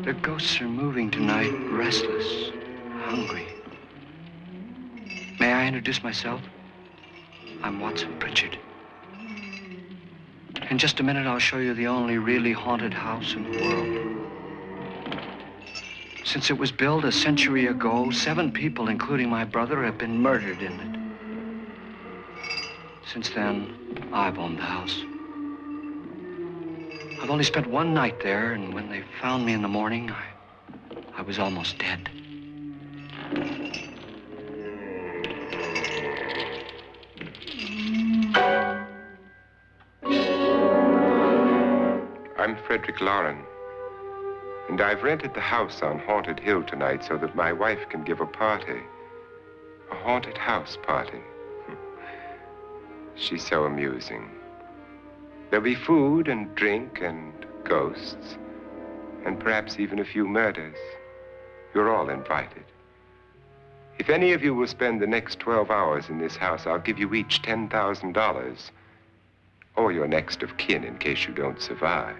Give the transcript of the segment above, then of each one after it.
The ghosts are moving tonight, restless, hungry. May I introduce myself? I'm Watson Pritchard. In just a minute, I'll show you the only really haunted house in the world. Since it was built a century ago, 7 people, including my brother, have been murdered in it. Since then, I've owned the house. I've only spent one night there, and when they found me in the morning, I was almost dead. I'm Frederick Lauren, and I've rented the house on Haunted Hill tonight so that my wife can give a party. A haunted house party. She's so amusing. There'll be food and drink and ghosts, and perhaps even a few murders. You're all invited. If any of you will spend the next 12 hours in this house, I'll give you each $10,000, or your next of kin in case you don't survive.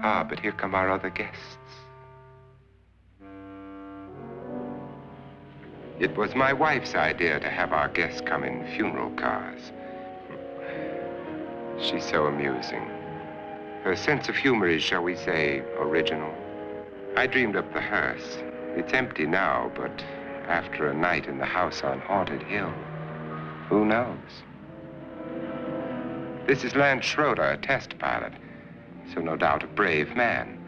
Ah, but here come our other guests. It was my wife's idea to have our guests come in funeral cars. She's so amusing. Her sense of humor is, shall we say, original. I dreamed up the hearse. It's empty now, but after a night in the house on Haunted Hill, who knows? This is Lance Schroeder, a test pilot, so no doubt a brave man.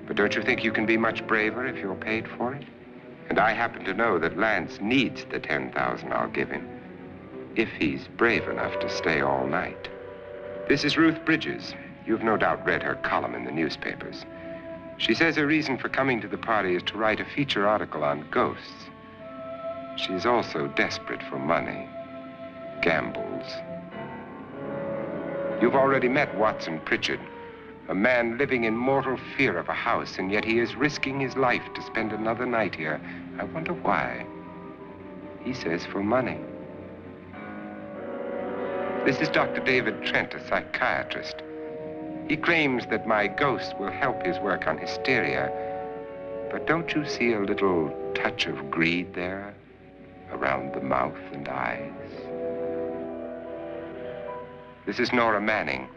But don't you think you can be much braver if you're paid for it? And I happen to know that Lance needs the $10,000 I'll give him, if he's brave enough to stay all night. This is Ruth Bridges. You've no doubt read her column in the newspapers. She says her reason for coming to the party is to write a feature article on ghosts. She's also desperate for money, gambles. You've already met Watson Pritchard, a man living in mortal fear of a house, and yet he is risking his life to spend another night here. I wonder why. He says for money. This is Dr. David Trent, a psychiatrist. He claims that my ghost will help his work on hysteria. But don't you see a little touch of greed there around the mouth and eyes? This is Nora Manning.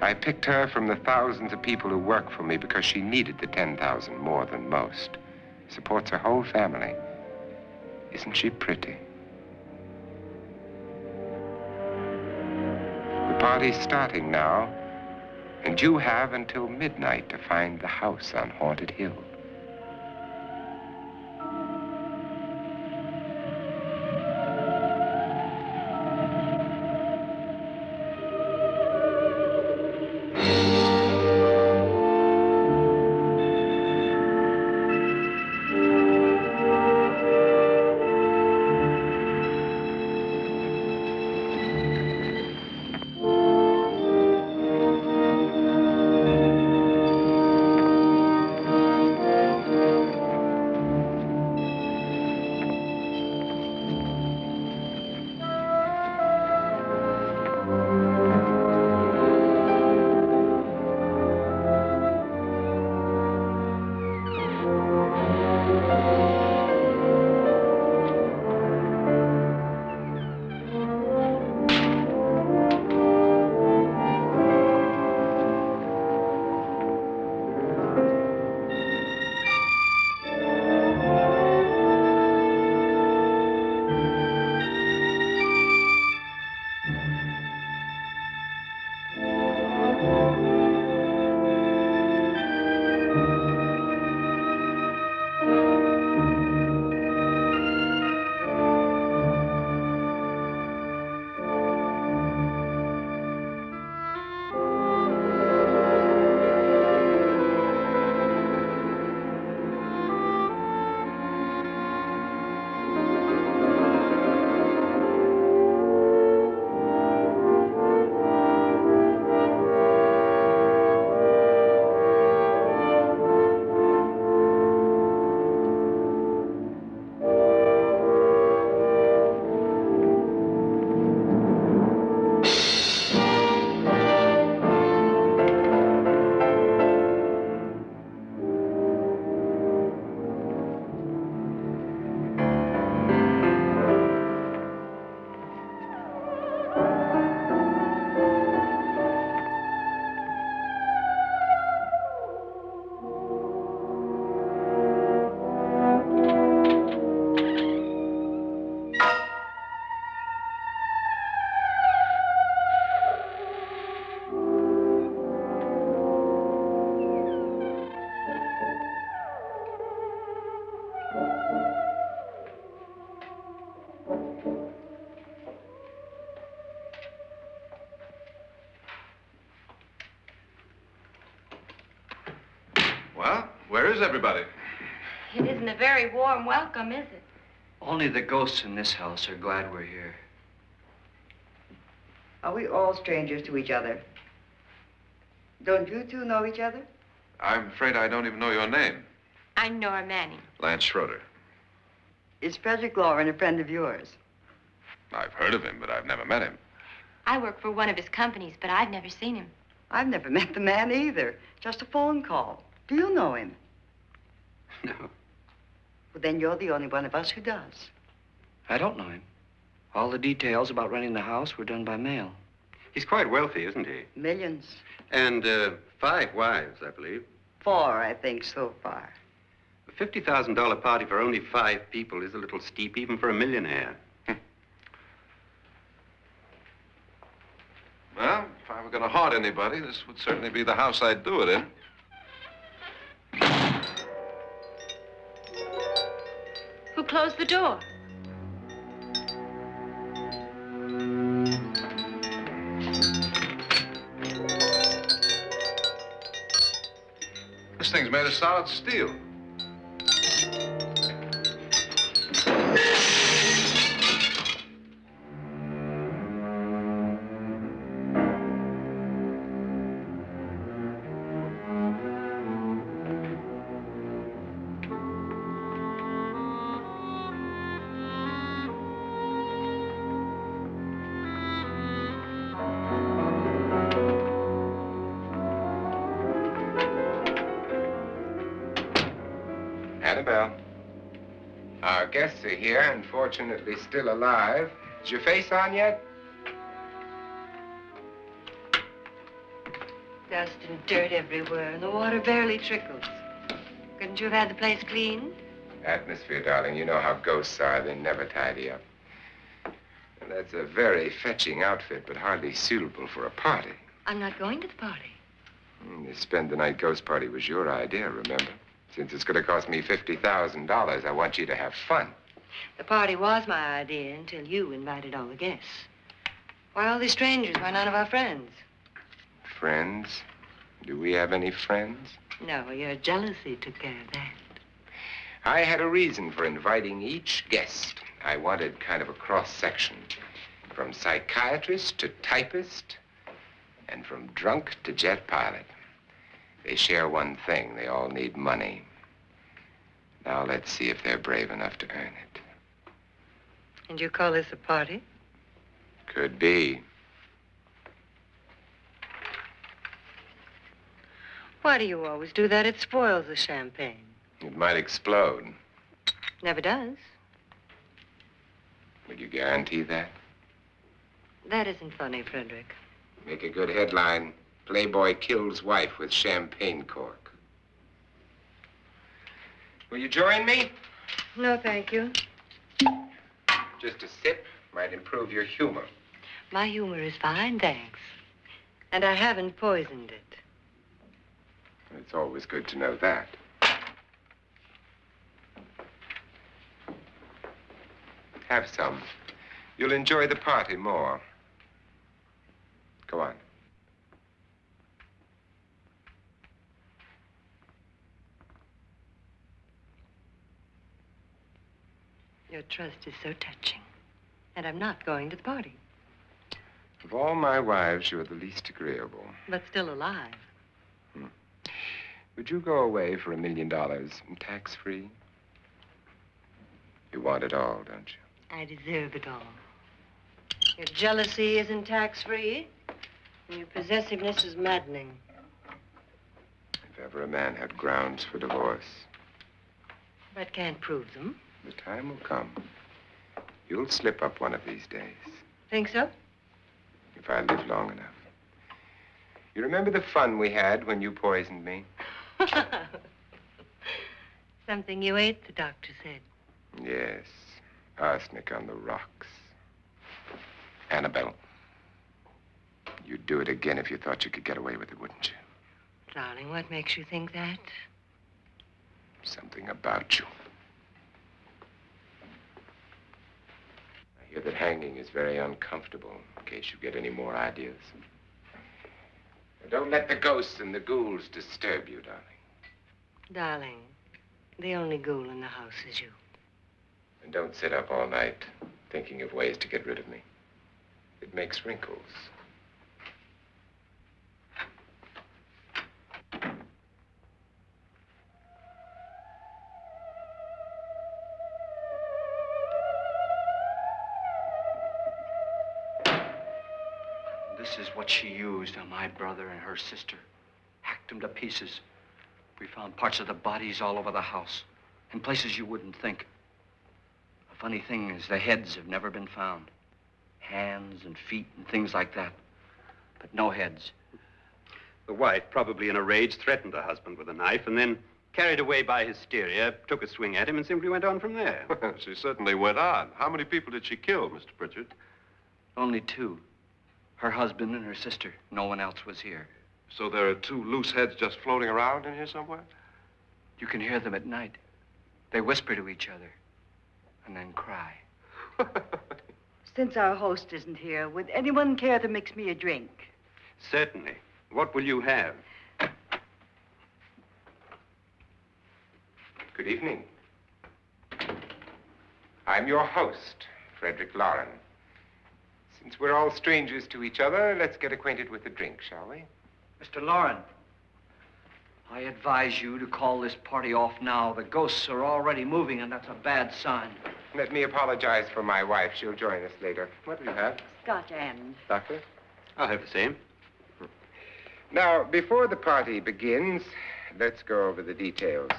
I picked her from the thousands of people who work for me because she needed the $10,000 more than most. Supports her whole family. Isn't she pretty? The party's starting now, and you have until midnight to find the house on Haunted Hill. Well, where is everybody? It isn't a very warm welcome, is it? Only the ghosts in this house are glad we're here. Are we all strangers to each other? Don't you two know each other? I'm afraid I don't even know your name. I'm Nora Manning. Lance Schroeder. Is Frederick Lauren a friend of yours? I've heard of him, but I've never met him. I work for one of his companies, but I've never seen him. I've never met the man either. Just a phone call. Do you know him? No, Well, then you're the only one of us who does. I don't know him. All the details about renting the house were done by mail. He's quite wealthy, isn't he? Millions. And 5 wives, I believe. 4, I think, so far. A $50,000 party for only 5 people is a little steep, even for a millionaire. Well, if I were going to haunt anybody, this would certainly be the house I'd do it in. Who closed the door? This thing's made of solid steel. Annabelle. Our guests are here, unfortunately still alive. Is your face on yet? Dust and dirt everywhere, and the water barely trickles. Couldn't you have had the place cleaned? Atmosphere, darling. You know how ghosts are. They never tidy up. And that's a very fetching outfit, but hardly suitable for a party. I'm not going to the party. The spend-the-night ghost party was your idea, remember? Since it's going to cost me $50,000, I want you to have fun. The party was my idea until you invited all the guests. Why all these strangers? Why none of our friends? Friends? Do we have any friends? No, your jealousy took care of that. I had a reason for inviting each guest. I wanted kind of a cross-section. From psychiatrist to typist, and from drunk to jet pilot. They share one thing. They all need money. Now let's see if they're brave enough to earn it. And you call this a party? Could be. Why do you always do that? It spoils the champagne. It might explode. Never does. Would you guarantee that? That isn't funny, Frederick. Make a good headline. Playboy kills wife with champagne cork. Will you join me? No, thank you. Just a sip might improve your humor. My humor is fine, thanks. And I haven't poisoned it. It's always good to know that. Have some. You'll enjoy the party more. Go on. Your trust is so touching. And I'm not going to the party. Of all my wives, you're the least agreeable. But still alive. Would you go away for $1 million tax-free? You want it all, don't you? I deserve it all. Your jealousy isn't tax-free. And your possessiveness is maddening. If ever a man had grounds for divorce, But can't prove them. the time will come. You'll slip up one of these days, Think so? if I live long enough. You remember the fun we had when you poisoned me? Something you ate, the doctor said. Yes, arsenic on the rocks. Annabelle, you'd do it again if you thought you could get away with it, wouldn't you? Darling, what makes you think that? Something about you. I hear that hanging is very uncomfortable, in case you get any more ideas. Don't let the ghosts and the ghouls disturb you, darling. Darling, the only ghoul in the house is you. And don't sit up all night thinking of ways to get rid of me. It makes wrinkles. This is what she used on my brother and her sister. Hacked them to pieces. We found parts of the bodies all over the house, in places you wouldn't think. The funny thing is the heads have never been found. Hands and feet and things like that. But no heads. The wife, probably in a rage, threatened her husband with a knife and then, carried away by hysteria, took a swing at him and simply went on from there. She certainly went on. How many people did she kill, Mr. Pritchard? Only two. Her husband and her sister. No one else was here. So there are two loose heads just floating around in here somewhere? You can hear them at night. They whisper to each other and then cry. Since our host isn't here, would anyone care to mix me a drink? Certainly. What will you have? Good evening. I'm your host, Frederick Lauren. Since we're all strangers to each other, let's get acquainted with a drink, shall we? Mr. Lauren, I advise you to call this party off now. The ghosts are already moving, and that's a bad sign. Let me apologize for my wife. She'll join us later. What do you have? Scotch and. Doctor? I'll have the same. Now, before the party begins, let's go over the details.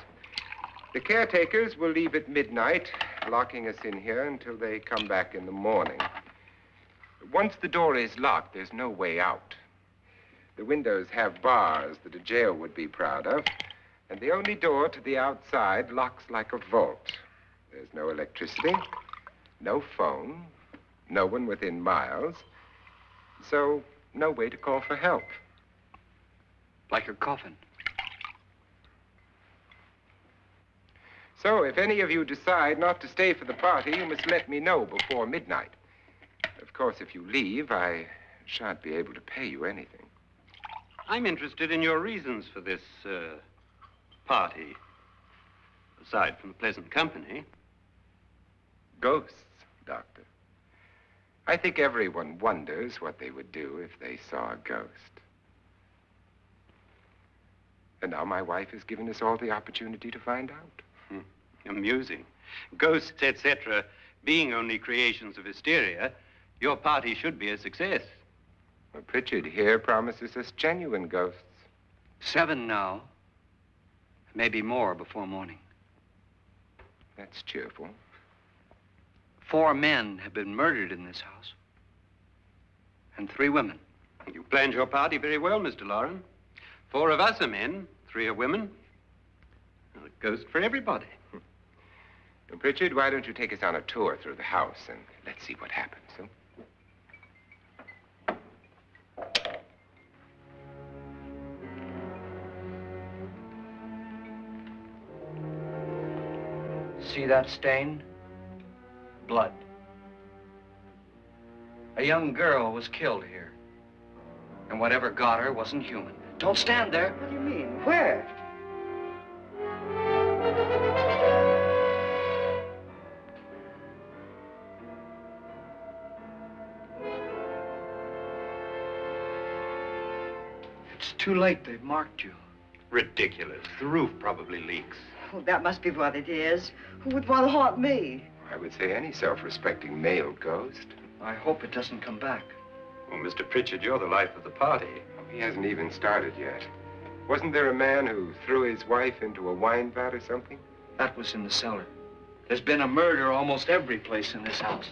The caretakers will leave at midnight, locking us in here until they come back in the morning. Once the door is locked, there's no way out. The windows have bars that a jail would be proud of, and the only door to the outside locks like a vault. There's no electricity, no phone, no one within miles, so no way to call for help. Like a coffin. So if any of you decide not to stay for the party, you must let me know before midnight. Of course, if you leave, I shan't be able to pay you anything. I'm interested in your reasons for this, party. Aside from the pleasant company. Ghosts, Doctor. I think everyone wonders what they would do if they saw a ghost. And now my wife has given us all the opportunity to find out. Amusing. Ghosts, etc., being only creations of hysteria, your party should be a success. Well, Pritchard here promises us genuine ghosts. 7 now. Maybe more before morning. That's cheerful. 4 men have been murdered in this house. And 3 women. You planned your party very well, Mr. Lauren. 4 of us are men, 3 are women. A ghost for everybody. Well, Pritchard, why don't you take us on a tour through the house and let's see what happens, huh? See that stain? Blood. A young girl was killed here. And whatever got her wasn't human. Don't stand there. What do you mean? Where? It's too late. They've marked you. Ridiculous. The roof probably leaks. Oh, that must be what it is. Who would want to haunt me? I would say any self-respecting male ghost. I hope it doesn't come back. Well, Mr. Pritchard, you're the life of the party. He hasn't even started yet. Wasn't there a man who threw his wife into a wine vat or something? That was in the cellar. There's been a murder almost every place in this house.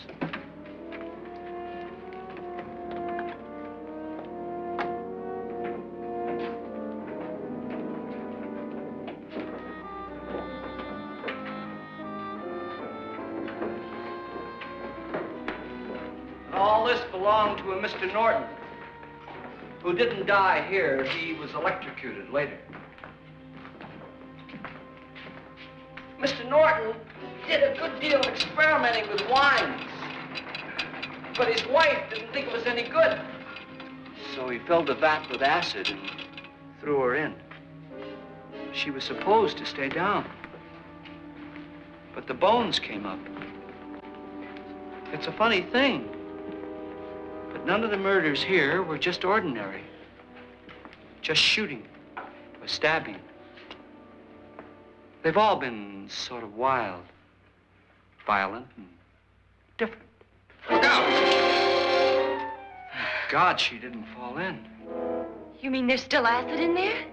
All this belonged to a Mr. Norton, who didn't die here. He was electrocuted later. Mr. Norton did a good deal of experimenting with wines, but his wife didn't think it was any good. So he filled the vat with acid and threw her in. She was supposed to stay down. But the bones came up. It's a funny thing. But none of the murders here were just ordinary. Just shooting or stabbing. They've all been sort of wild, violent, and different. Look out! God, she didn't fall in. You mean there's still acid in there?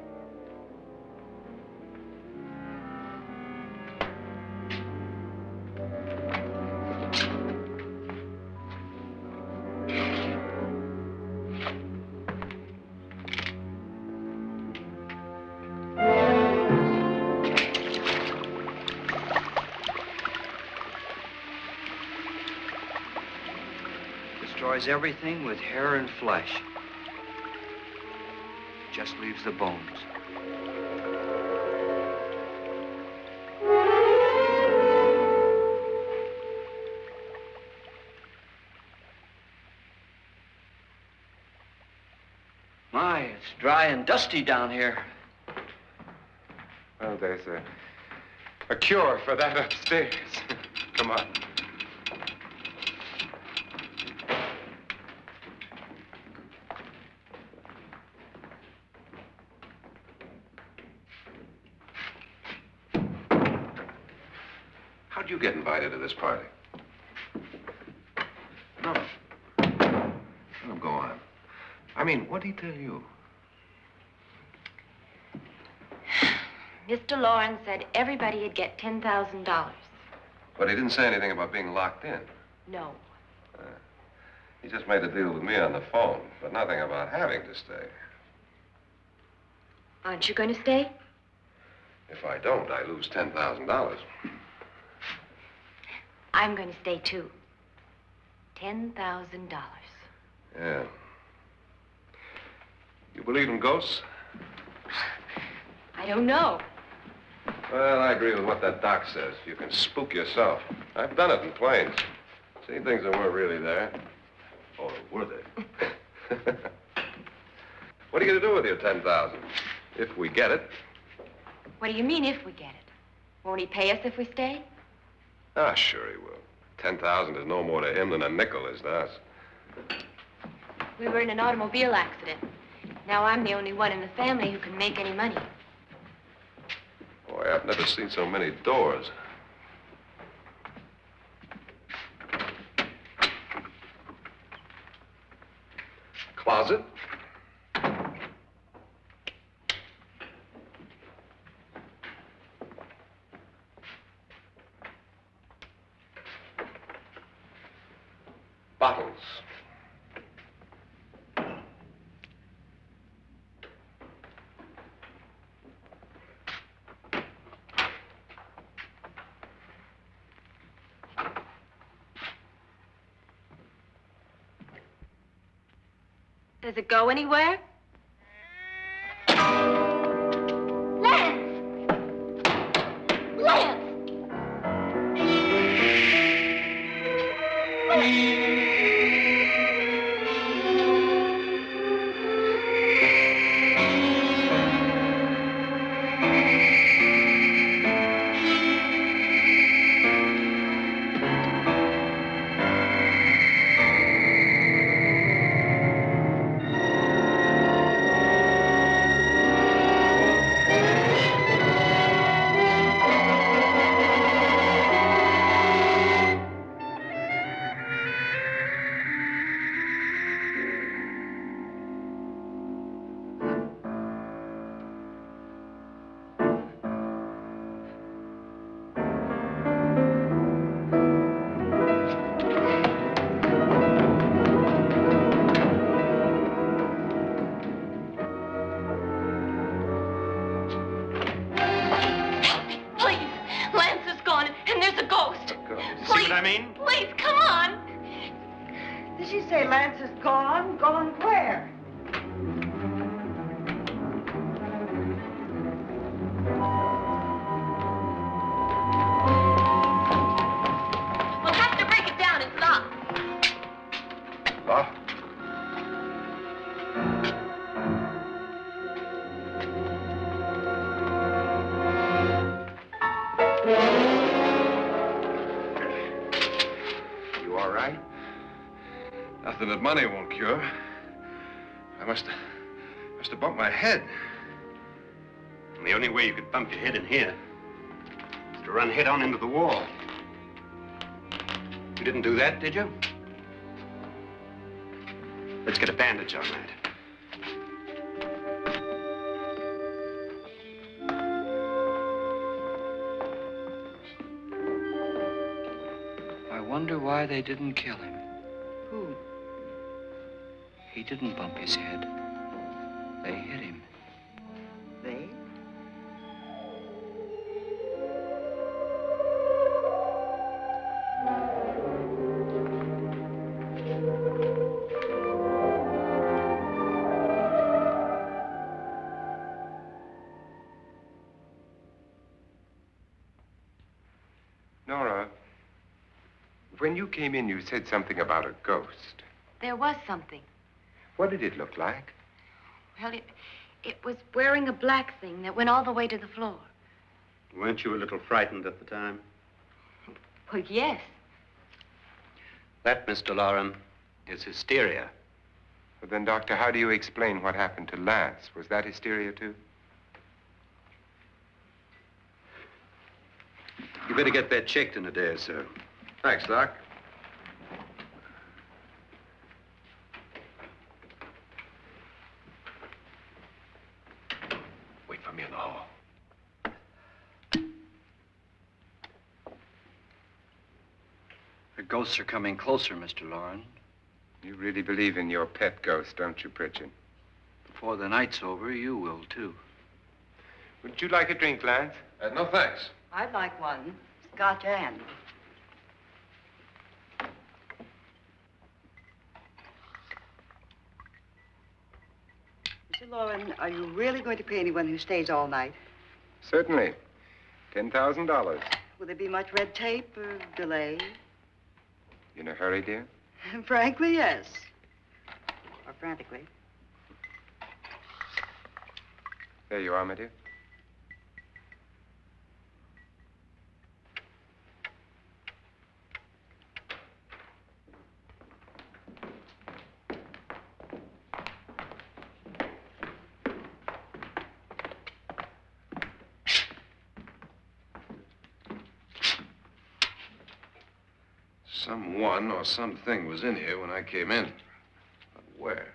Destroys everything with hair and flesh. Just leaves the bones. My, it's dry and dusty down here. Well, there's a cure for that upstairs. Come on. How'd you get invited to this party? No. No, go on. I mean, what'd he tell you? Mr. Lawrence said everybody'd get $10,000. But he didn't say anything about being locked in. No. He just made a deal with me on the phone, but nothing about having to stay. Aren't you going to stay? If I don't, I lose $10,000. I'm going to stay, too. $10,000. Yeah. You believe in ghosts? I don't know. Well, I agree with what that doc says. You can spook yourself. I've done it in planes. Seen things that weren't really there. Or were they? What are you going to do with your $10,000? If we get it. What do you mean, if we get it? Won't he pay us if we stay? Ah, sure he will. 10,000 is no more to him than a nickel is to us. We were in an automobile accident. Now I'm the only one in the family who can make any money. Boy, I've never seen so many doors. Closet. Bottles. Does it go anywhere? Lance! Lance! Please, come on. Did she say Lance is gone? Gone where? We'll have to break it down. It's locked. Locked? that money won't cure. I must have bumped my head. And the only way you could bump your head in here is to run head on into the wall. You didn't do that, did you? Let's get a bandage on that. I wonder why they didn't kill him. Who? He didn't bump his head. They hit him. They? Nora, when you came in, you said something about a ghost. There was something. What did it look like? Well, it was wearing a black thing that went all the way to the floor. Weren't you a little frightened at the time? Well, yes. That, Mr. Loren, is hysteria. Well, then, Doctor, how do you explain what happened to Lance? Was that hysteria, too? You better get that checked in a day or so. Thanks, Doc. Wait for me in the hall. The ghosts are coming closer, Mr. Loren. You really believe in your pet ghost, don't you, Pritchard? Before the night's over, you will, too. Would you like a drink, Lance? No, thanks. I'd like one. Scotch and. Mr. Loren, are you really going to pay anyone who stays all night? Certainly. $10,000. Will there be much red tape or delay? In a hurry, dear? Frankly, yes. Or frantically. There you are, my dear. Someone or something was in here when I came in. But where?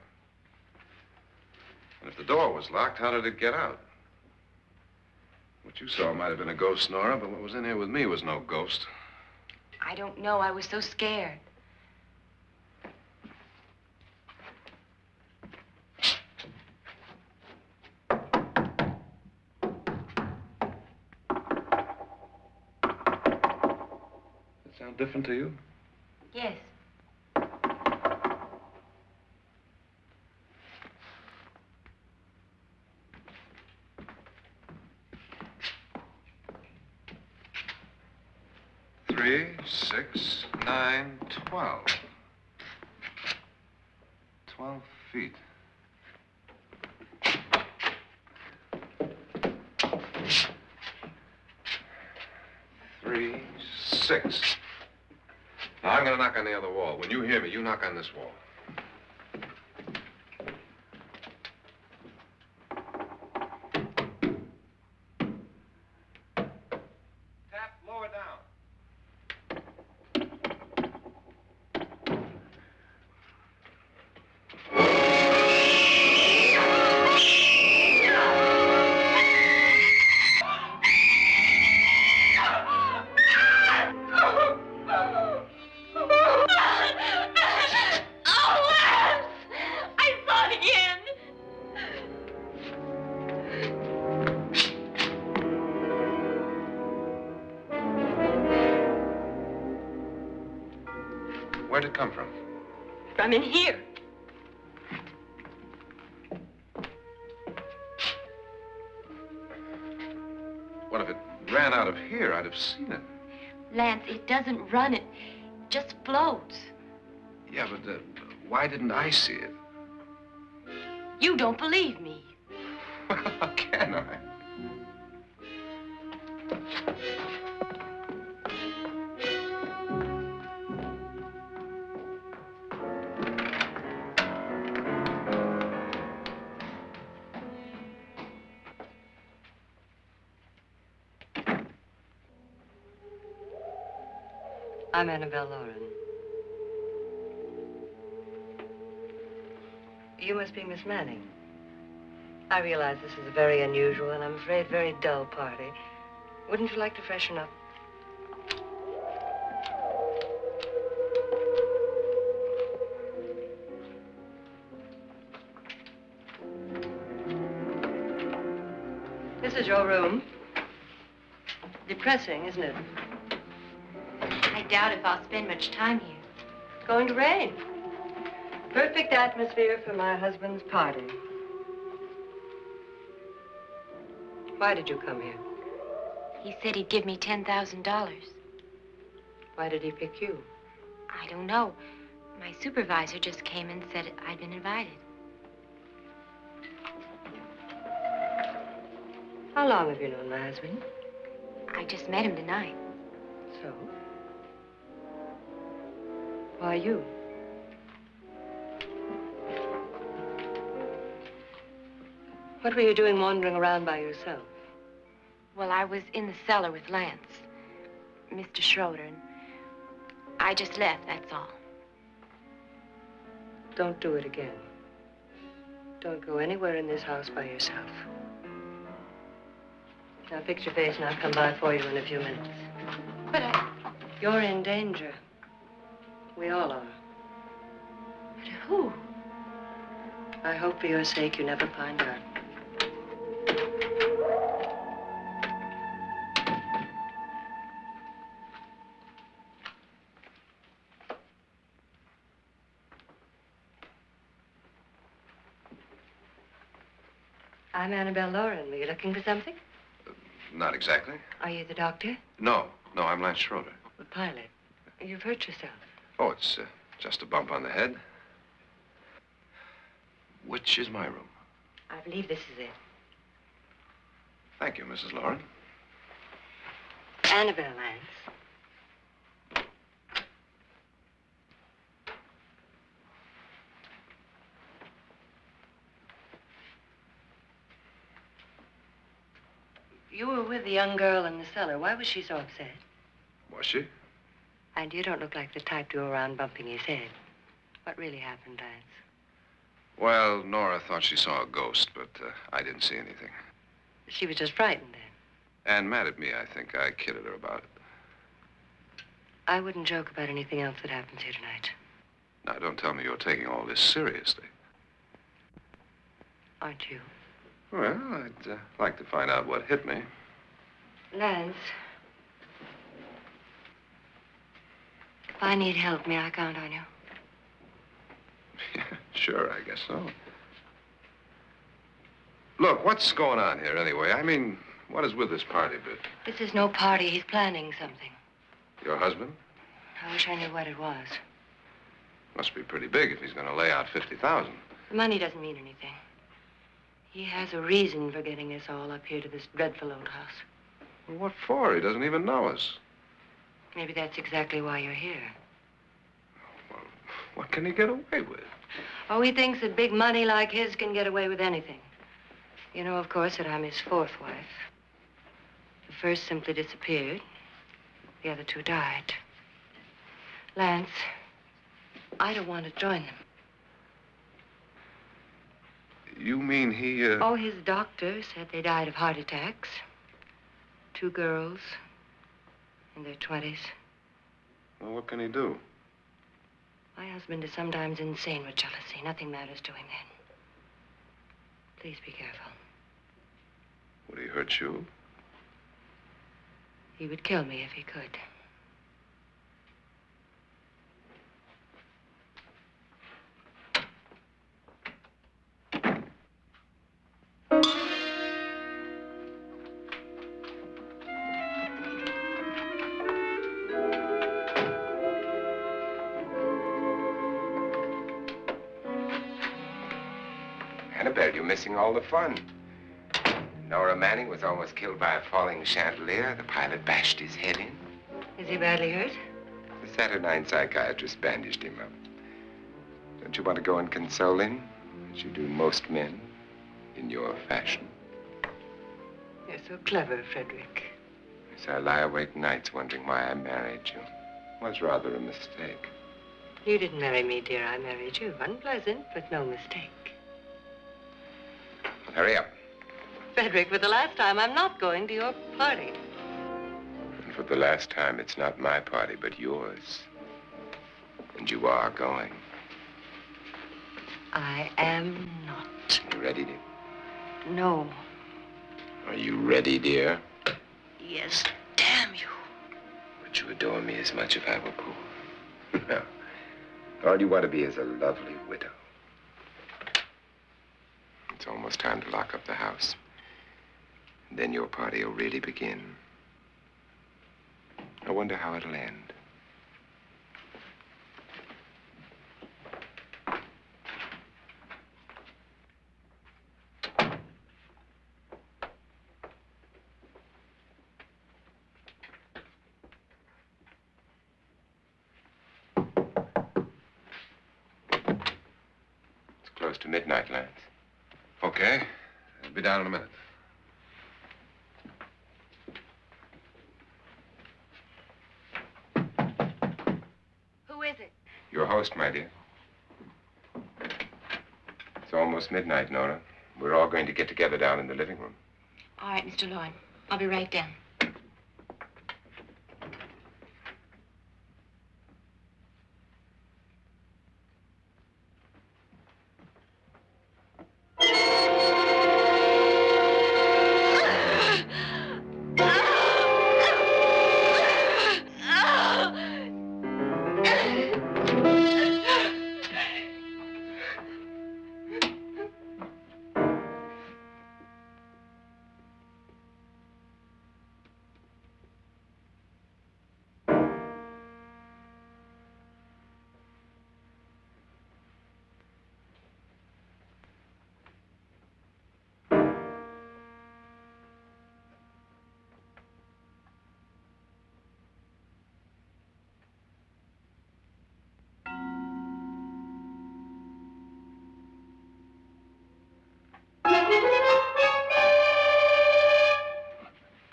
And if the door was locked, how did it get out? What you saw might have been a ghost, Nora, but what was in here with me was no ghost. I don't know. I was so scared. Does that sound different to you? Yes. Three, 6, 9, 12. 12 feet. Three, 6. Now, I'm gonna knock on the other wall. When you hear me, you knock on this wall. Tap lower down. Where'd it come from? From in here. What if it ran out of here? I'd have seen it. Lance, it doesn't run. It just floats. Yeah, but why didn't I see it? You don't believe me. Well, how can I? I'm Annabelle Lauren. You must be Miss Manning. I realize this is a very unusual and I'm afraid very dull party. Wouldn't you like to freshen up? This is your room. Depressing, isn't it? I doubt if I'll spend much time here. It's going to rain. Perfect atmosphere for my husband's party. Why did you come here? He said he'd give me $10,000. Why did he pick you? I don't know. My supervisor just came and said I'd been invited. How long have you known my husband? I just met him tonight. So? Why you? What were you doing wandering around by yourself? Well, I was in the cellar with Lance, Mr. Schroeder, and I just left, that's all. Don't do it again. Don't go anywhere in this house by yourself. Now fix your face and I'll come by for you in a few minutes. But You're in danger. We all are. but who? I hope for your sake you never find out. I'm Annabelle Lauren. Were you looking for something? Not exactly. Are you the doctor? No, I'm Lance Schroeder. The pilot. You've hurt yourself. Oh, it's just a bump on the head. Which is my room? I believe this is it. Thank you, Mrs. Lauren. Annabelle Lance. You were with the young girl in the cellar. Why was she so upset? Was she? And you don't look like the type to go around bumping his head. What really happened, Lance? Well, Nora thought she saw a ghost, but I didn't see anything. She was just frightened then. And mad at me, I think. I kidded her about it. I wouldn't joke about anything else that happens here tonight. Now, don't tell me you're taking all this seriously. Aren't you? Well, I'd like to find out what hit me. Lance. If I need help, may I count on you? Yeah, sure, I guess so. Look, what's going on here anyway? I mean, what is with this party bit? This is no party. He's planning something. Your husband? I wish I knew what it was. Must be pretty big if he's going to lay out 50,000. The money doesn't mean anything. He has a reason for getting us all up here to this dreadful old house. Well, what for? He doesn't even know us. Maybe that's exactly why you're here. Well, what can he get away with? Oh, he thinks that big money like his can get away with anything. You know, of course, that I'm his fourth wife. The first simply disappeared. The other two died. Lance, I don't want to join them. You mean he, Oh, his doctor said they died of heart attacks. 2 girls in their 20s. Well, what can he do? My husband is sometimes insane with jealousy. Nothing matters to him then. Please be careful. Would he hurt you? He would kill me if he could. Annabelle, you're missing all the fun. Nora Manning was almost killed by a falling chandelier. The pilot bashed his head in. Is he badly hurt? The Saturnine psychiatrist bandaged him up. Don't you want to go and console him, as you do most men, in your fashion? You're so clever, Frederick. Yes, I lie awake nights wondering why I married you. Was rather a mistake. You didn't marry me, dear. I married you. Unpleasant, but no mistake. Hurry up. Frederick, for the last time, I'm not going to your party. And for the last time, it's not my party, but yours. And you are going. I am not. You ready, dear? No. Are you ready, dear? Yes, damn you. Would you adore me as much if I were poor? No. All you want to be is a lovely widow. It's almost time to lock up the house. And then your party will really begin. I wonder how it'll end. It's close to midnight, Lance. Okay. I'll be down in a minute. Who is it? Your host, my dear. It's almost midnight, Nora. We're all going to get together down in the living room. All right, Mr. Lloyd. I'll be right down.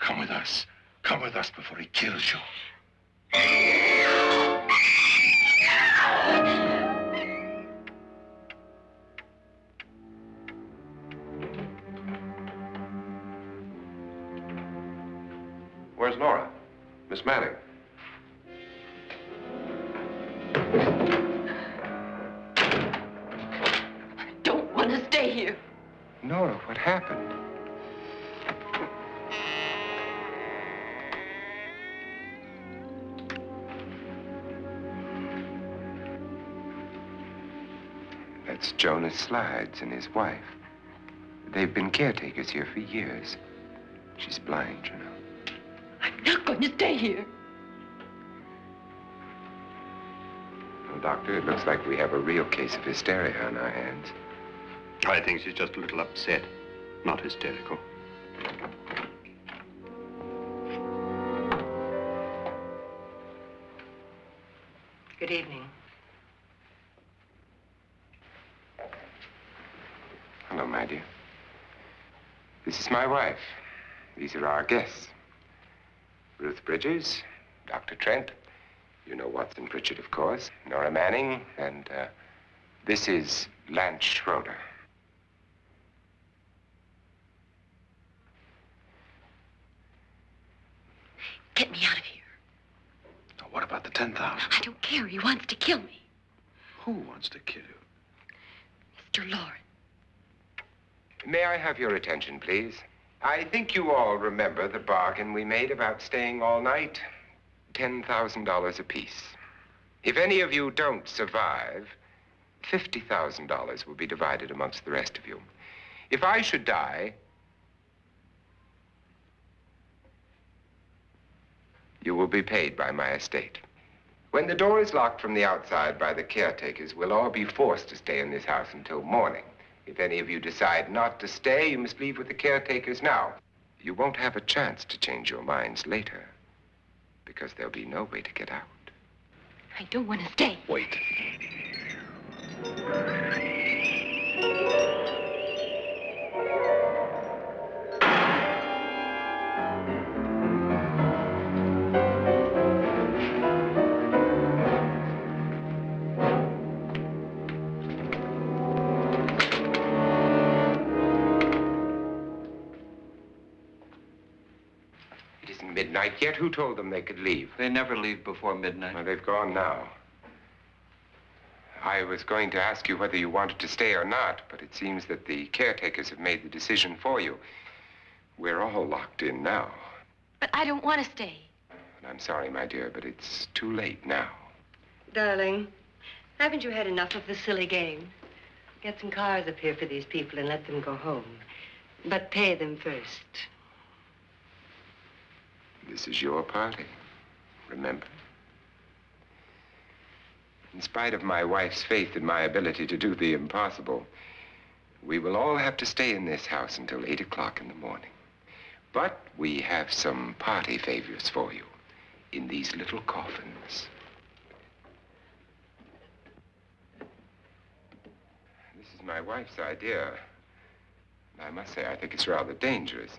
Come with us. Come with us before he kills you. Where's Nora? Miss Manning. I don't want to stay here. Nora, what happened? That's Jonas Slides and his wife. They've been caretakers here for years. She's blind, you know. I'm not going to stay here. Well, Doctor, it looks like we have a real case of hysteria on our hands. I think she's just a little upset, not hysterical. Good evening. Hello, my dear. This is my wife. These are our guests. Ruth Bridges, Dr. Trent. You know Watson Pritchard, of course. Nora Manning, and this is Lance Schroeder. Get me out of here. Now, what about the 10,000? I don't care. He wants to kill me. Who wants to kill you? Mr. Lawrence. May I have your attention, please? I think you all remember the bargain we made about staying all night. $10,000 apiece. If any of you don't survive, $50,000 will be divided amongst the rest of you. If I should die, you will be paid by my estate. When the door is locked from the outside by the caretakers, we'll all be forced to stay in this house until morning. If any of you decide not to stay, you must leave with the caretakers now. You won't have a chance to change your minds later, because there'll be no way to get out. I don't want to stay. Wait. midnight yet. Who told them they could leave? They never leave before midnight. Well, they've gone now. I was going to ask you whether you wanted to stay or not, but it seems that the caretakers have made the decision for you. We're all locked in now. But I don't want to stay. And I'm sorry, my dear, but it's too late now. Darling, haven't you had enough of the silly game? Get some cars up here for these people and let them go home. But pay them first. This is your party, remember? In spite of my wife's faith in my ability to do the impossible, we will all have to stay in this house until 8 o'clock in the morning. But we have some party favors for you in these little coffins. This is my wife's idea. I must say, I think it's rather dangerous.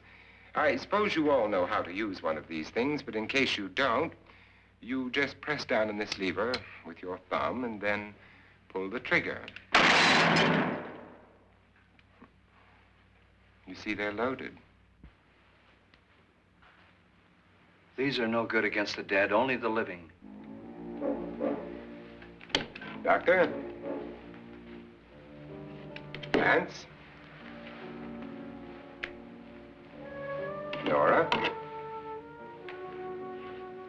I suppose you all know how to use one of these things, but in case you don't, you just press down on this lever with your thumb and then pull the trigger. You see, they're loaded. These are no good against the dead, only the living. Doctor? Lance? Nora?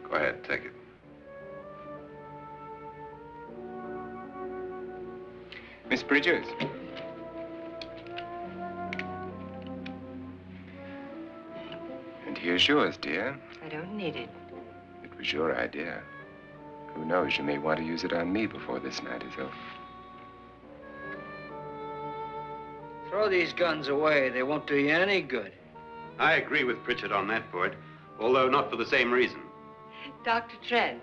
Go ahead, take it. Miss Bridges? And here's yours, dear. I don't need it. It was your idea. Who knows, you may want to use it on me before this night is over. Throw these guns away. They won't do you any good. I agree with Pritchard on that point, although not for the same reason. Dr. Trent,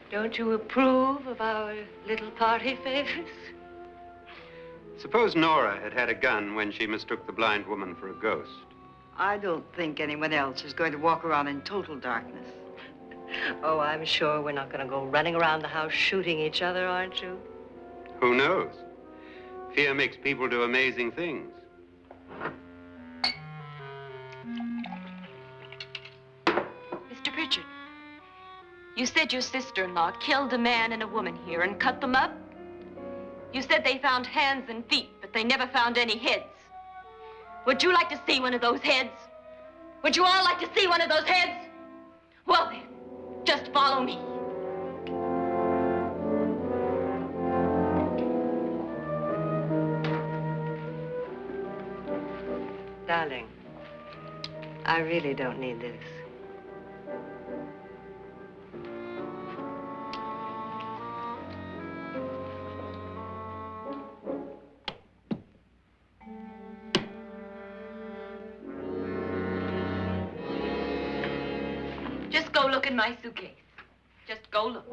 don't you approve of our little party favors? Suppose Nora had had a gun when she mistook the blind woman for a ghost. I don't think anyone else is going to walk around in total darkness. Oh, I'm sure we're not going to go running around the house shooting each other, aren't you? Who knows? Fear makes people do amazing things. Mr. Pritchard, you said your sister-in-law killed a man and a woman here and cut them up? You said they found hands and feet, but they never found any heads. Would you like to see one of those heads? Would you all like to see one of those heads? Well then, just follow me. Darling, I really don't need this. Just go look in my suitcase. Just go look.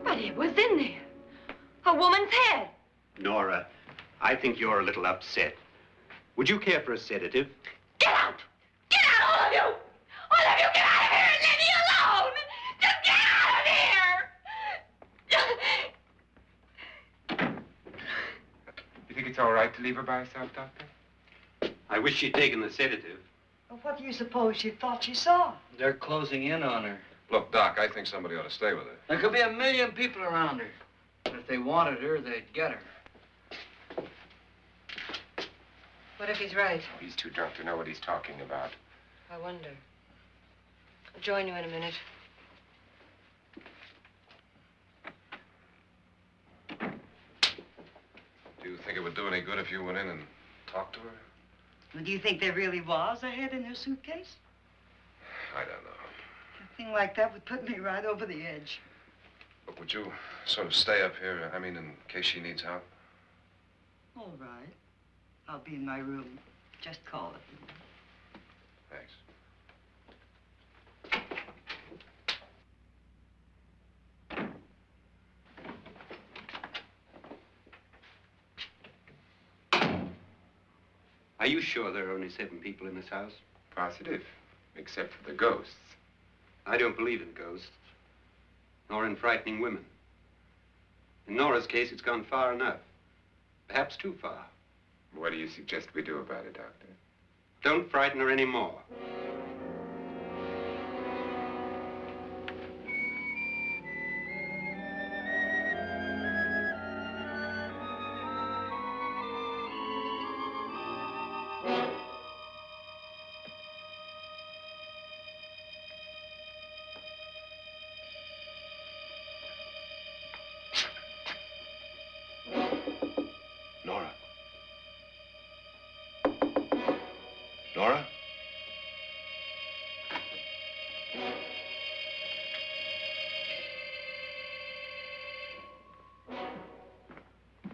But it was in there. A woman's head. Nora, I think you're a little upset. Would you care for a sedative? Get out! Get out, all of you! All of you, get out of here and leave me alone! Just get out of here! You think it's all right to leave her by herself, Doctor? I wish she'd taken the sedative. Well, what do you suppose she thought she saw? They're closing in on her. Look, Doc, I think somebody ought to stay with her. There could be 1,000,000 people around her. But if they wanted her, they'd get her. What if he's right? He's too drunk to know what he's talking about. I wonder. I'll join you in a minute. Do you think it would do any good if you went in and talked to her? Well, do you think there really was a head in her suitcase? I don't know. A thing like that would put me right over the edge. But would you sort of stay up here, I mean, in case she needs help? All right. I'll be in my room. Just call it. Thanks. Are you sure there are only 7 people in this house? Positive, except for the ghosts. I don't believe in ghosts, nor in frightening women. In Nora's case, it's gone far enough. Perhaps too far. What do you suggest we do about it, Doctor? Don't frighten her anymore. Nora? Nora?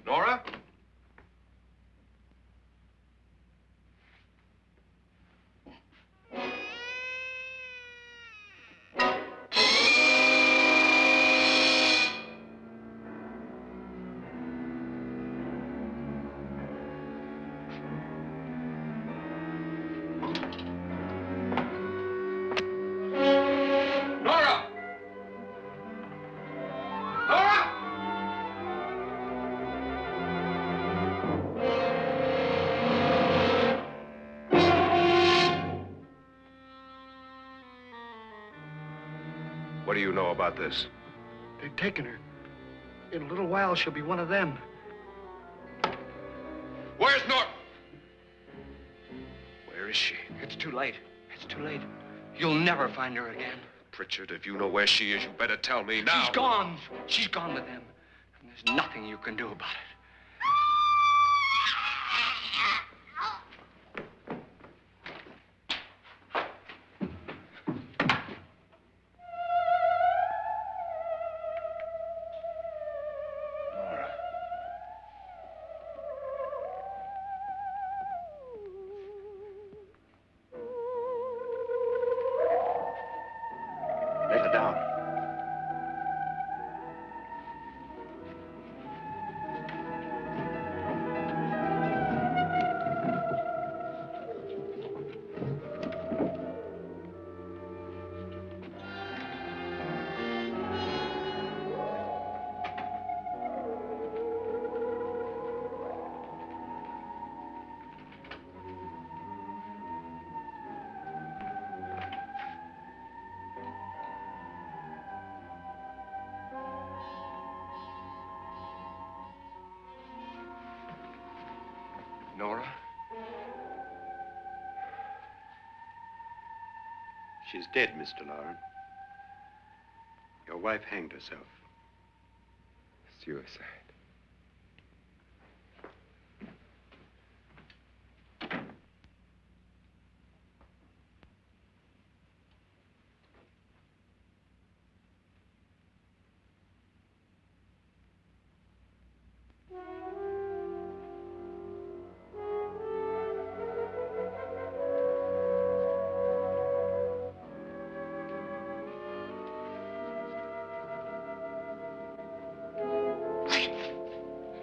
Nora? Nora! Nora! What do you know about this? They've taken her. In a little while, she'll be one of them. Where's Nora? Where is she? It's too late. It's too late. You'll never find her again. Pritchard, if you know where she is, you better tell me now. She's gone. She's gone with them. And there's nothing you can do about it. Nora. Let her down. Nora? She's dead, Mr. Lauren. Your wife hanged herself. Suicide.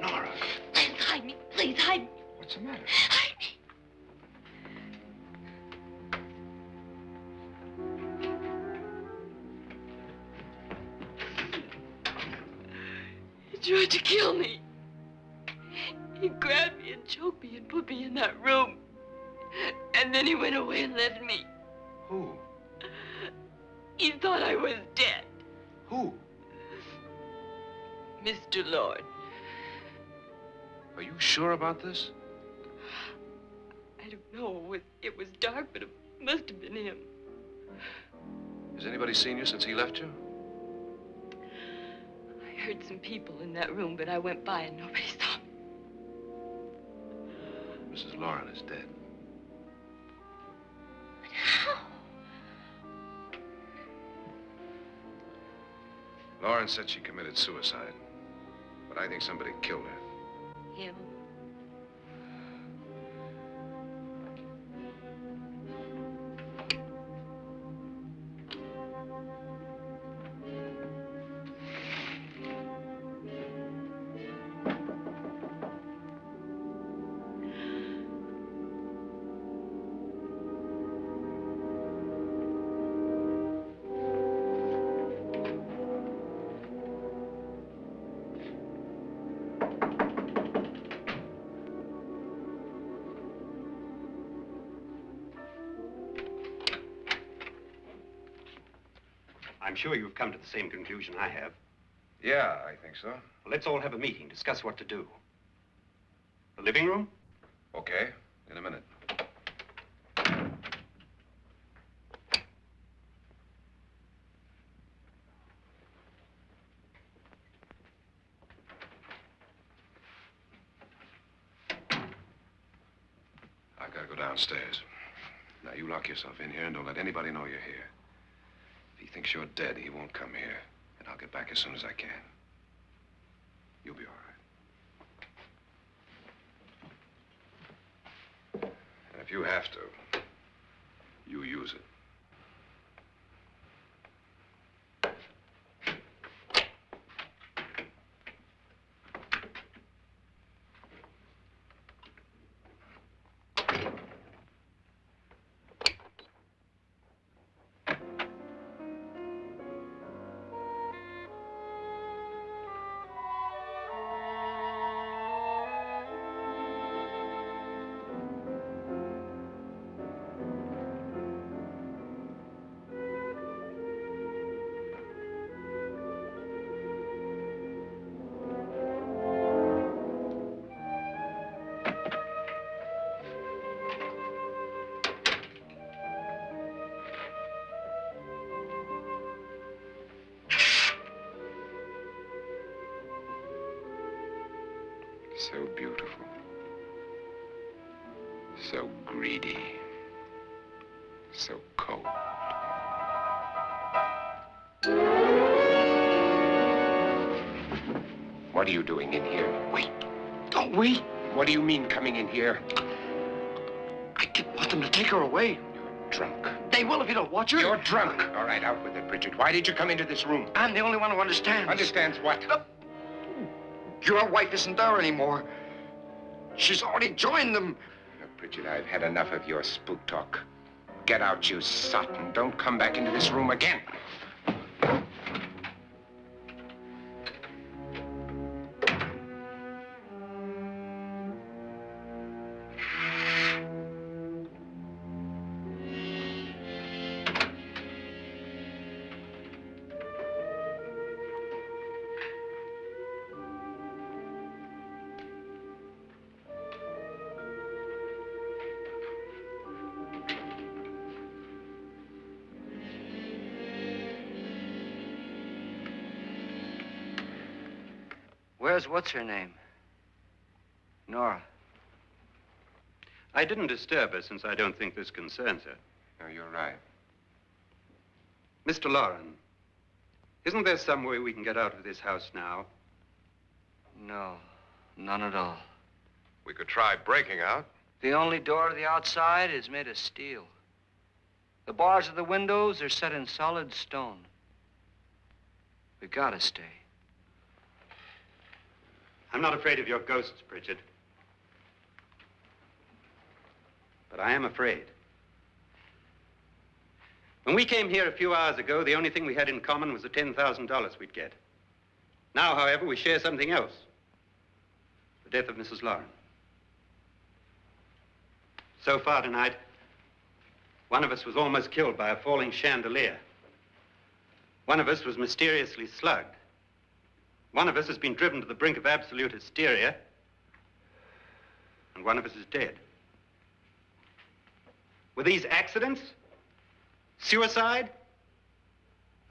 Nora, Hide me, please, hide me. what's the matter? Hide me. He tried to kill me. He grabbed me and choked me and put me in that room. And then he went away and left me. Who? He thought I was dead. Who? Mr. Lord. Are you sure about this? I don't know. It was dark, but it must have been him. Has anybody seen you since he left you? I heard some people in that room, but I went by and nobody saw me. Mrs. Lauren is dead. But how? Lauren said she committed suicide, but I think somebody killed her. Him? I'm sure you've come to the same conclusion I have. Yeah, I think so. Well, let's all have a meeting, discuss what to do. The living room? Okay, in a minute. I've got to go downstairs. Now, you lock yourself in here and don't let anybody know you're here. If he thinks you're dead, he won't come here. And I'll get back as soon as I can. You'll be all right. And if you have to, you use it. So beautiful. So greedy. So cold. What are you doing in here? Wait. Don't wait. What do you mean coming in here? I didn't want them to take her away. You're drunk. They will if you don't watch her. You're drunk. All right, out with it, Bridget. Why did you come into this room? I'm the only one who understands. Understands what? Your wife isn't there anymore. She's already joined them. Look, Bridget, I've had enough of your spook talk. Get out, you sot, and don't come back into this room again. Where's what's-her-name? Nora. I didn't disturb her since I don't think this concerns her. No, you're right. Mr. Loren, isn't there some way we can get out of this house now? No, none at all. We could try breaking out. The only door to the outside is made of steel. The bars of the windows are set in solid stone. We gotta stay. I'm not afraid of your ghosts, Bridget. But I am afraid. When we came here a few hours ago, the only thing we had in common was the $10,000 we'd get. Now, however, we share something else. The death of Mrs. Loren. So far tonight, one of us was almost killed by a falling chandelier. One of us was mysteriously slugged. One of us has been driven to the brink of absolute hysteria, and one of us is dead. Were these accidents? Suicide?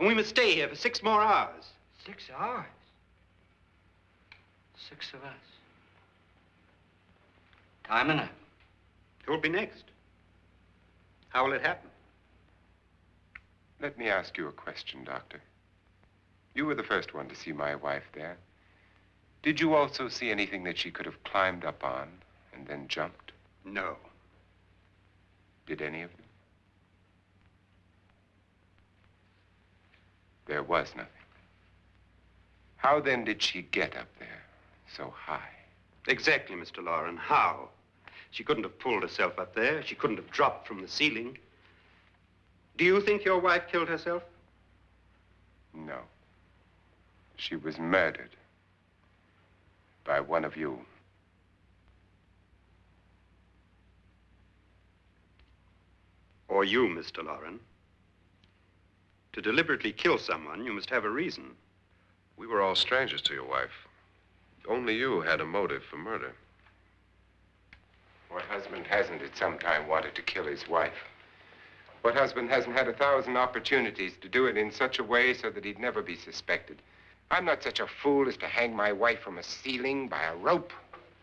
And we must stay here for 6 more hours. 6 hours? 6 of us. Time enough. Who will be next? How will it happen? Let me ask you a question, Doctor. You were the first one to see my wife there. Did you also see anything that she could have climbed up on and then jumped? No. Did any of you? There was nothing. How then did she get up there so high? Exactly, Mr. Loren. How? She couldn't have pulled herself up there. She couldn't have dropped from the ceiling. Do you think your wife killed herself? No. She was murdered by one of you. Or you, Mr. Loren. To deliberately kill someone, you must have a reason. We were all strangers to your wife. Only you had a motive for murder. What husband hasn't at some time wanted to kill his wife? What husband hasn't had 1,000 opportunities to do it in such a way so that he'd never be suspected? I'm not such a fool as to hang my wife from a ceiling by a rope.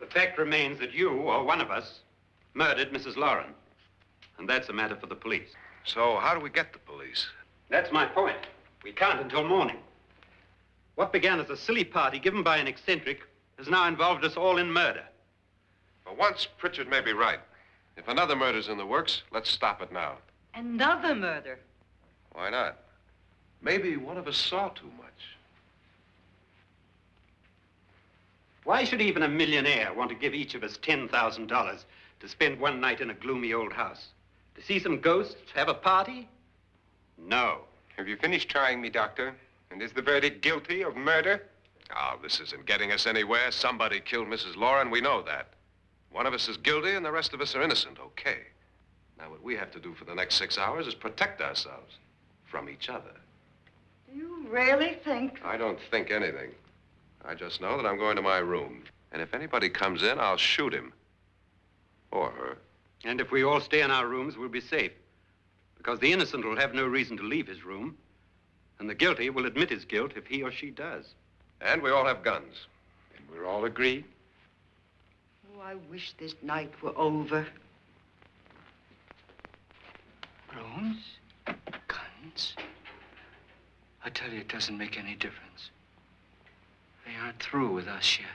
The fact remains that you, or one of us, murdered Mrs. Lauren. And that's a matter for the police. So how do we get the police? That's my point. We can't until morning. What began as a silly party given by an eccentric has now involved us all in murder. For once, Pritchard may be right. If another murder's in the works, let's stop it now. Another murder. Why not? Maybe one of us saw too much. Why should even a millionaire want to give each of us $10,000 to spend one night in a gloomy old house? To see some ghosts, have a party? No. Have you finished trying me, Doctor? And is the verdict guilty of murder? Oh, this isn't getting us anywhere. Somebody killed Mrs. Lauren, we know that. One of us is guilty and the rest of us are innocent, okay. Now, what we have to do for the next 6 hours is protect ourselves from each other. You really think? I don't think anything. I just know that I'm going to my room. And if anybody comes in, I'll shoot him. Or her. And if we all stay in our rooms, we'll be safe. Because the innocent will have no reason to leave his room. And the guilty will admit his guilt if he or she does. And we all have guns. And we're all agreed? Oh, I wish this night were over. Rooms? Guns? I tell you, it doesn't make any difference. They aren't through with us yet.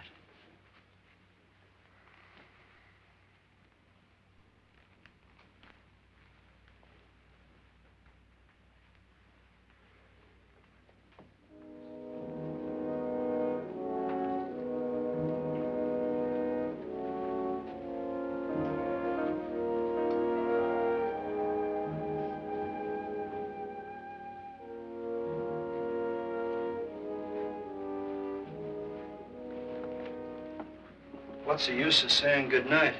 What's the use of saying goodnight?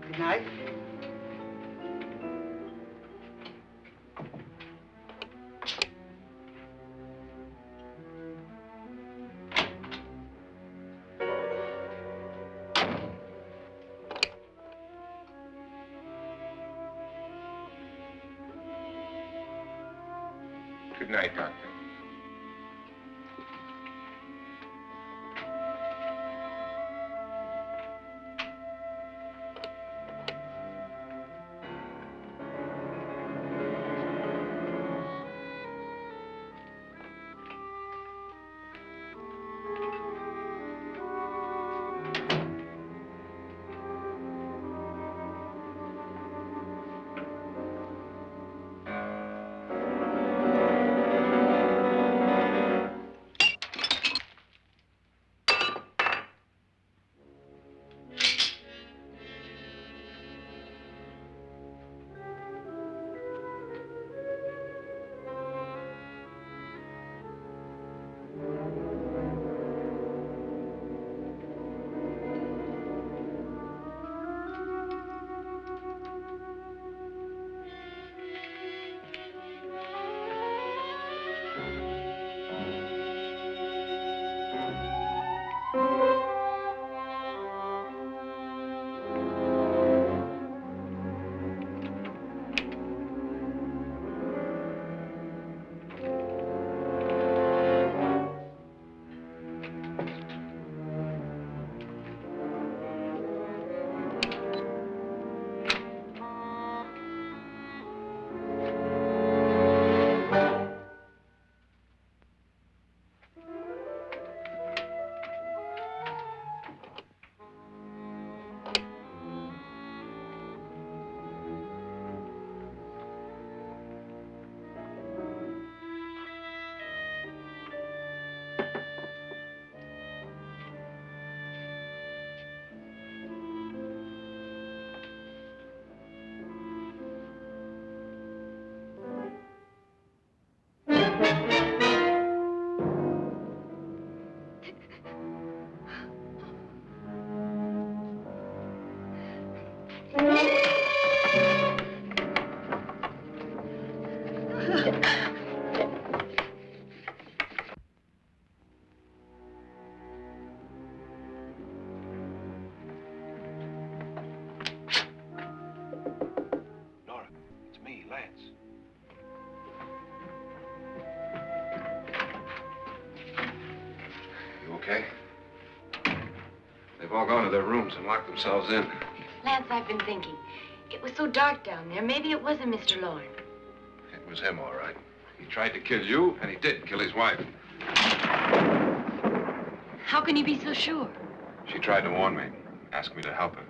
Good night. Good night, Doctor. Nora, it's me, Lance. You okay? They've all gone to their rooms and locked themselves in. Lance, I've been thinking. It was so dark down there. Maybe it wasn't Mr. Lorne. It was him, all right. He tried to kill you, and he did kill his wife. How can you be so sure? She tried to warn me, asked me to help her.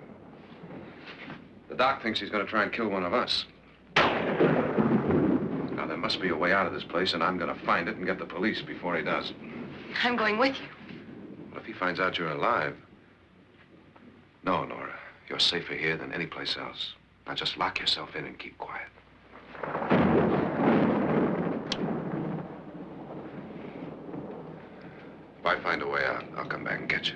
The doc thinks he's going to try and kill one of us. Now, there must be a way out of this place, and I'm going to find it and get the police before he does. I'm going with you. Well, if he finds out you're alive... No, Nora. You're safer here than any place else. Now, just lock yourself in and keep quiet. If I find a way out, I'll come back and get you.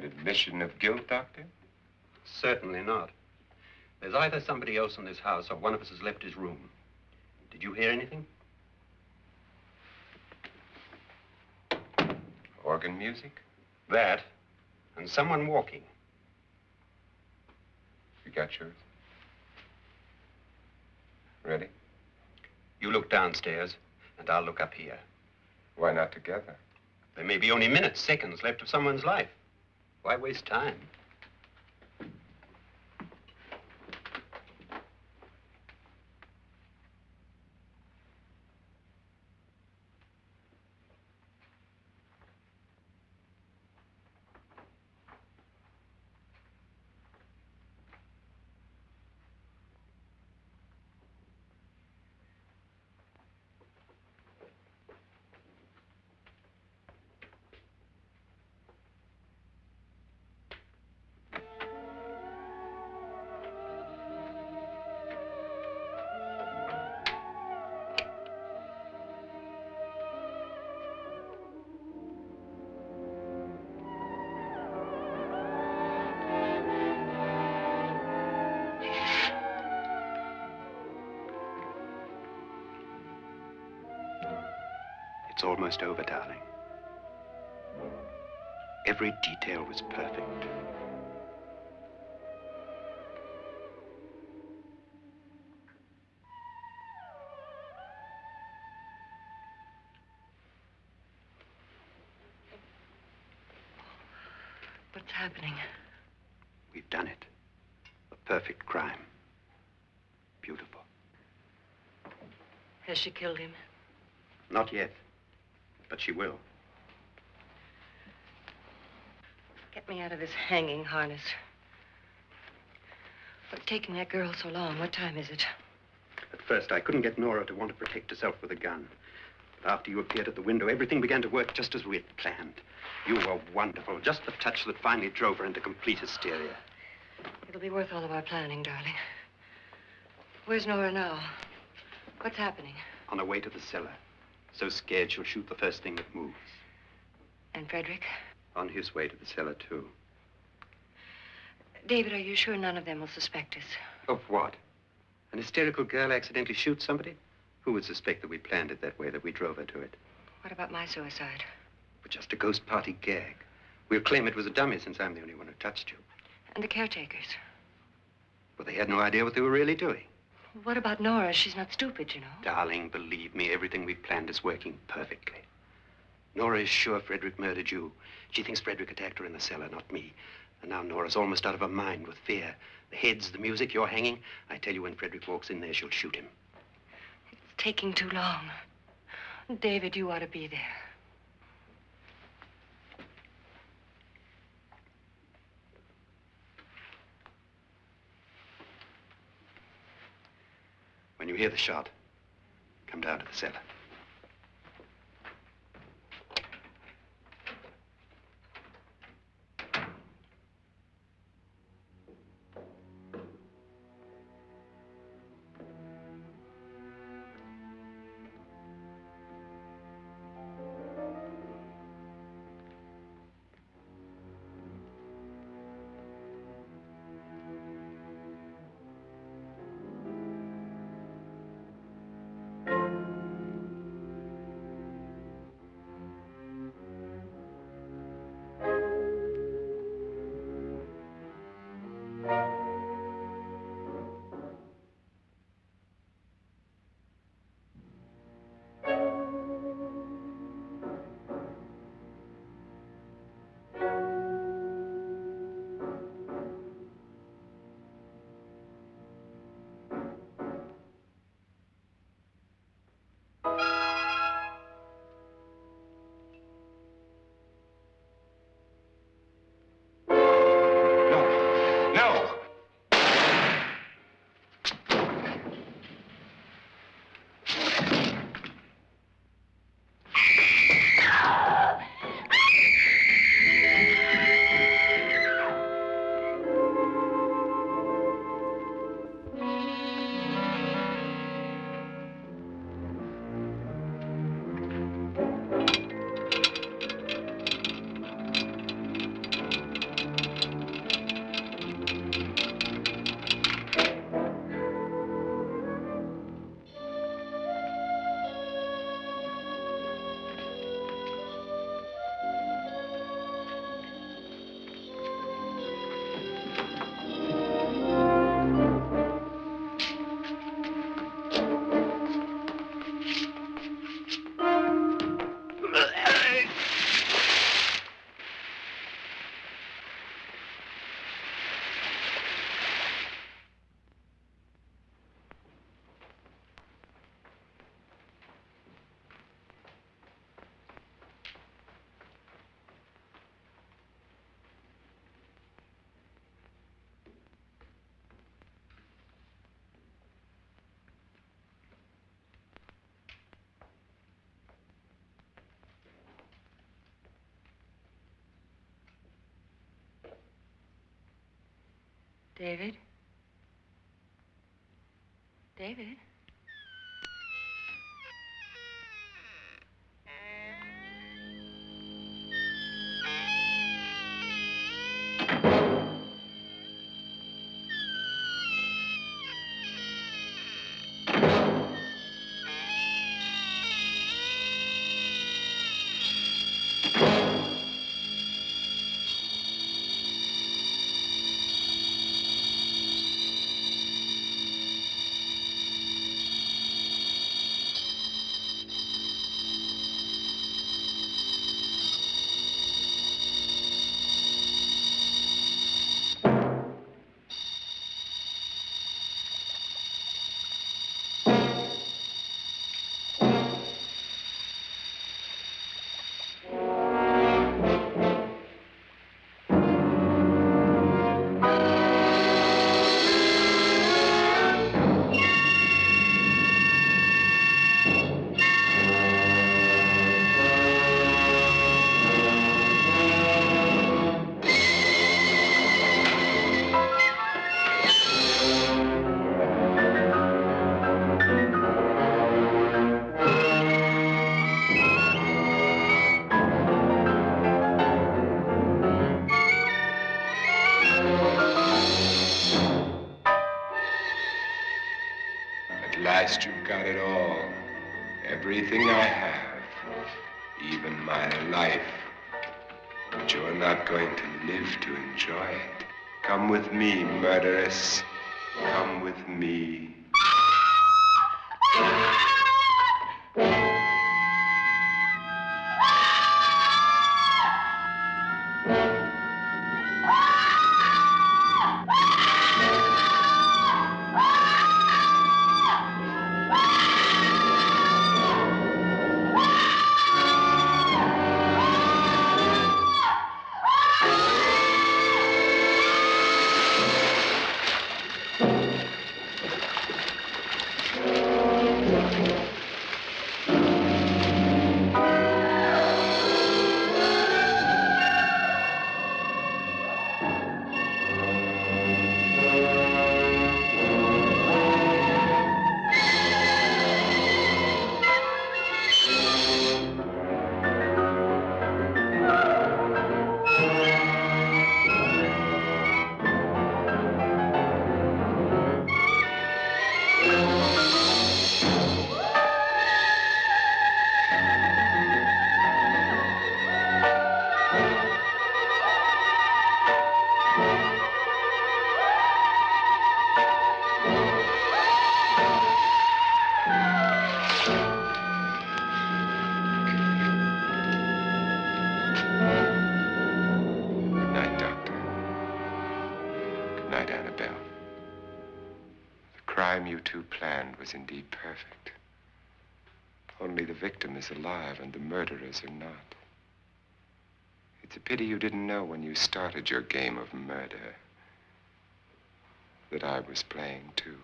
An admission of guilt, Doctor? Certainly not. There's either somebody else in this house or one of us has left his room. Did you hear anything? Organ music? That, and someone walking. You got yours? Ready? You look downstairs, and I'll look up here. Why not together? There may be only minutes, seconds left of someone's life. Why waste time? It's almost over, darling. Every detail was perfect. What's happening? We've done it. A perfect crime. Beautiful. Has she killed him? Not yet, but she will. Get me out of this hanging harness. What's taking that girl so long? What time is it? At first, I couldn't get Nora to want to protect herself with a gun. But after you appeared at the window, everything began to work just as we had planned. You were wonderful. Just the touch that finally drove her into complete hysteria. It'll be worth all of our planning, darling. Where's Nora now? What's happening? On her way to the cellar. So scared she'll shoot the first thing that moves. And Frederick? On his way to the cellar, too. David, are you sure none of them will suspect us? Of what? An hysterical girl accidentally shoots somebody? Who would suspect that we planned it that way, that we drove her to it? What about my suicide? But just a ghost party gag. We'll claim it was a dummy since I'm the only one who touched you. And the caretakers? Well, they had no idea what they were really doing. What about Nora? She's not stupid, you know. Darling, believe me, everything we planned is working perfectly. Nora is sure Frederick murdered you. She thinks Frederick attacked her in the cellar, not me. And now Nora's almost out of her mind with fear. The heads, the music, you're hanging. I tell you, when Frederick walks in there, she'll shoot him. It's taking too long. David, you ought to be there. When you hear the shot, come down to the cellar. David? David? At last you've got it all. Everything I have. Even my life. But you're not going to live to enjoy it. Come with me, murderess. Come with me. You two planned was indeed perfect. Only the victim is alive and the murderers are not. It's a pity you didn't know when you started your game of murder that I was playing too.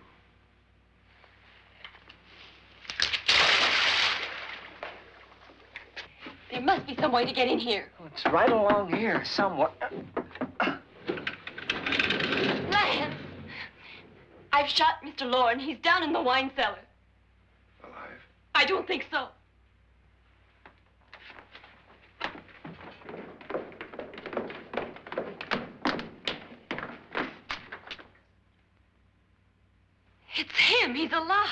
There must be some way to get in here. Oh, it's right along here, somewhere. Lance! I've shot Mr. Loren. He's down in the wine cellar. Alive? I don't think so. It's him. He's alive.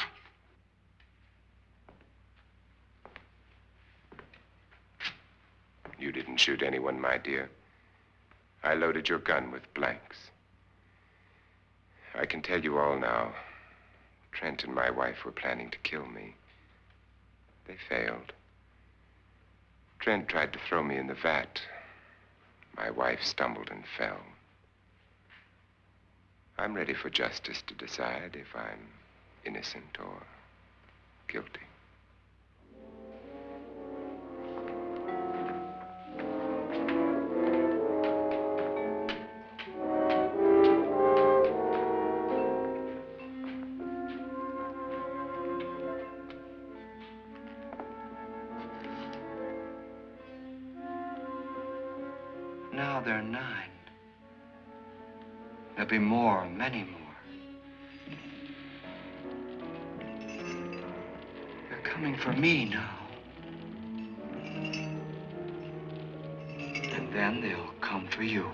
You didn't shoot anyone, my dear. I loaded your gun with blanks. I can tell you all now. Trent and my wife were planning to kill me. They failed. Trent tried to throw me in the vat. My wife stumbled and fell. I'm ready for justice to decide if I'm innocent or guilty. Now they're 9. There'll be more, many more. They're coming for me now. And then they'll come for you.